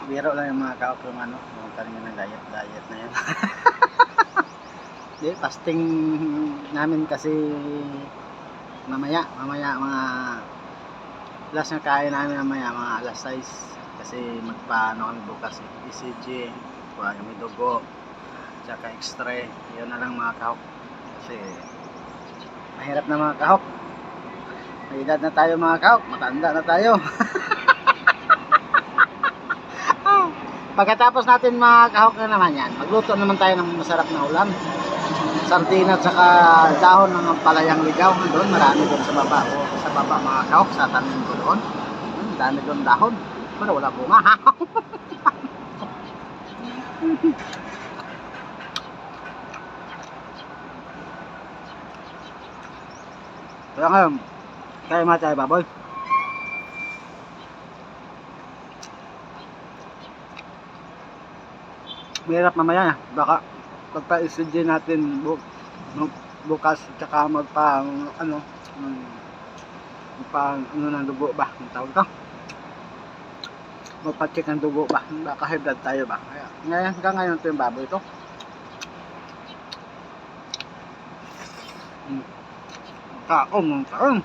Biro lang yung mga kaok yung ano, yung kanina ng diet na yan. Di, fasting namin kasi mamaya mga last na kain namin mamaya mga alas 6 kasi magpaano kami bukas ECG, kuha kami dugo tsaka x-ray, yun na lang mga kahok kasi mahirap na mga kahok, may edad na tayo mga kahok, matanda na tayo. Pagkatapos natin mga kahok na naman yan, magluto naman tayo ng masarap na ulam, sardina at saka dahon ng palayang ligaw. Doon marami doon sa baba mga kahok, sa tanim ko doon. Dami doon dahon pero wala bunga. Kaya ngayon kaya matay baboy, mahirap mamaya baka pagpa-ECG natin bukas tsaka magpa ano ng dugo ba ang tawag ka, magpa-check ng dugo ba, baka high blood tayo ba. Kaya ngayon hanggang ngayon ito yung baboy ito. Taong ng taong.